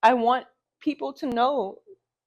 I want people to know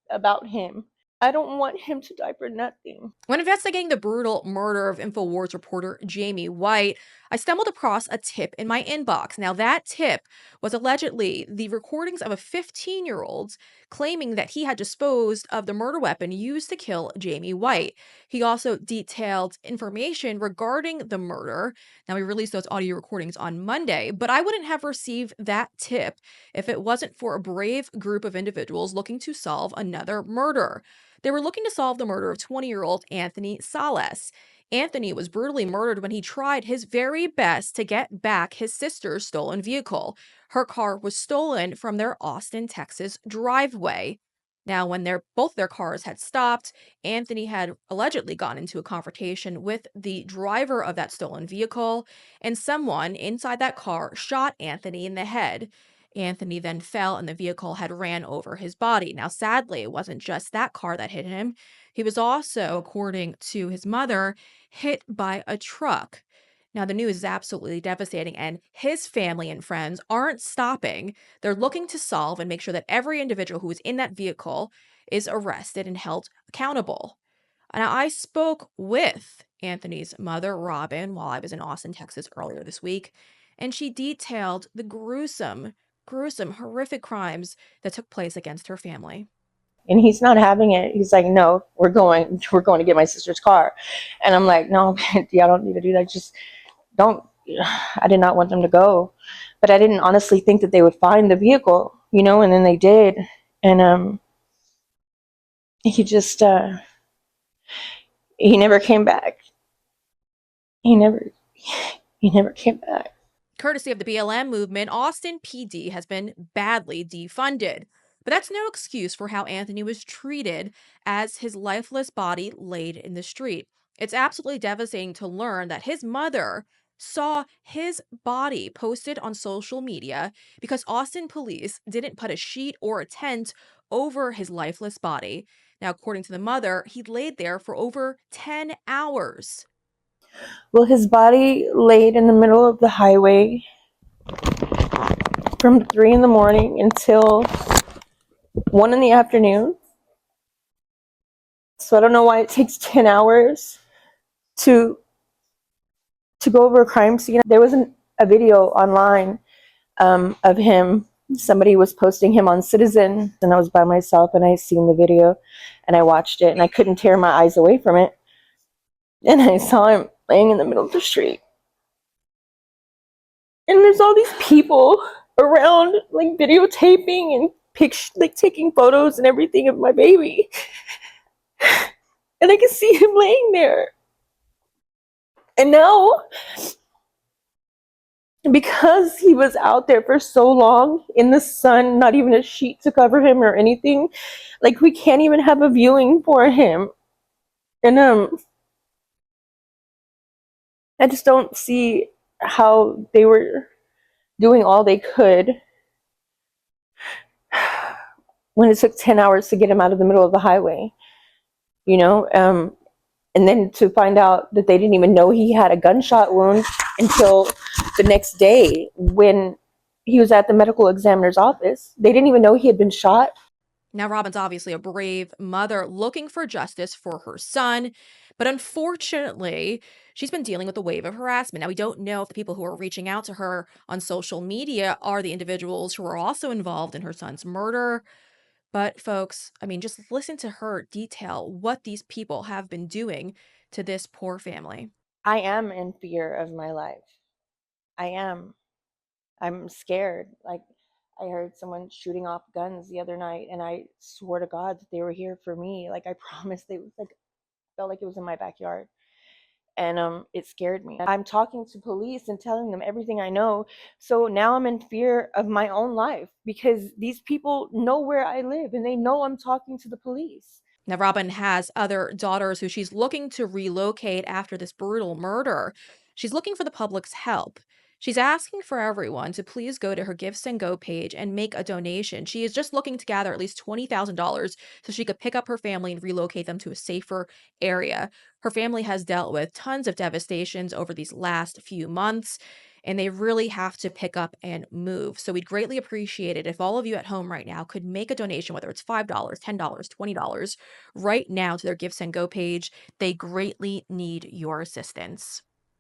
about him. I don't want him to die for nothing. When investigating the brutal murder of InfoWars reporter Jamie White, I stumbled across a tip in my inbox. Now, that tip was allegedly the recordings of a 15-year-old claiming that he had disposed of the murder weapon used to kill Jamie White. He also detailed information regarding the murder. Now, we released those audio recordings on Monday, but I wouldn't have received that tip if it wasn't for a brave group of individuals looking to solve another murder. They were looking to solve the murder of 20-year-old Anthony Salas. Anthony was brutally murdered when he tried his very best to get back his sister's stolen vehicle. Her car was stolen from their Austin, Texas driveway. Now, when both their cars had stopped, Anthony had allegedly gone into a confrontation with the driver of that stolen vehicle, and someone inside that car shot Anthony in the head. Anthony then fell and the vehicle had ran over his body. Now, sadly, it wasn't just that car that hit him. He was also, according to his mother, hit by a truck. Now, the news is absolutely devastating, and his family and friends aren't stopping. They're looking to solve and make sure that every individual who was in that vehicle is arrested and held accountable. Now, I spoke with Anthony's mother, Robin, while I was in Austin, Texas earlier this week, and she detailed the gruesome, horrific crimes that took place against her family. And he's not having it. He's like, no, we're going to get my sister's car. And I'm like, no, I don't need to do that. Just don't. I did not want them to go, but I didn't honestly think that they would find the vehicle, and then they did. And he just he never came back. He never came back. Courtesy of the BLM movement, Austin PD has been badly defunded. But that's no excuse for how Anthony was treated as his lifeless body laid in the street. It's absolutely devastating to learn that his mother saw his body posted on social media because Austin police didn't put a sheet or a tent over his lifeless body. Now, according to the mother, he laid there for over 10 hours. Well, his body laid in the middle of the highway from 3 in the morning until 1 in the afternoon. So I don't know why it takes 10 hours to go over a crime scene. There was a video online of him. Somebody was posting him on Citizen, and I was by myself, and I seen the video, and I watched it, and I couldn't tear my eyes away from it. And I saw him laying in the middle of the street. And there's all these people around, like, videotaping and taking photos and everything of my baby. And I can see him laying there. And now, because he was out there for so long in the sun, not even a sheet to cover him or anything, like, we can't even have a viewing for him. And I just don't see how they were doing all they could when it took 10 hours to get him out of the middle of the highway, and then to find out that they didn't even know he had a gunshot wound until the next day when he was at the medical examiner's office. They didn't even know he had been shot. Now, Robin's obviously a brave mother looking for justice for her son, but unfortunately, she's been dealing with a wave of harassment. Now, we don't know if the people who are reaching out to her on social media are the individuals who are also involved in her son's murder. But folks, I mean, just listen to her detail what these people have been doing to this poor family. I am in fear of my life. I am. I'm scared. Like, I heard someone shooting off guns the other night, and I swore to God that they were here for me. Like, I promised they was like, felt like it was in my backyard. And it scared me. I'm talking to police and telling them everything I know. So now I'm in fear of my own life because these people know where I live and they know I'm talking to the police. Now, Robin has other daughters who she's looking to relocate after this brutal murder. She's looking for the public's help. She's asking for everyone to please go to her Gifts and Go page and make a donation. She is just looking to gather at least $20,000 so she could pick up her family and relocate them to a safer area. Her family has dealt with tons of devastations over these last few months, and they really have to pick up and move. So we'd greatly appreciate it if all of you at home right now could make a donation, whether it's $5, $10, $20, right now to their Gifts and Go page. They greatly need your assistance.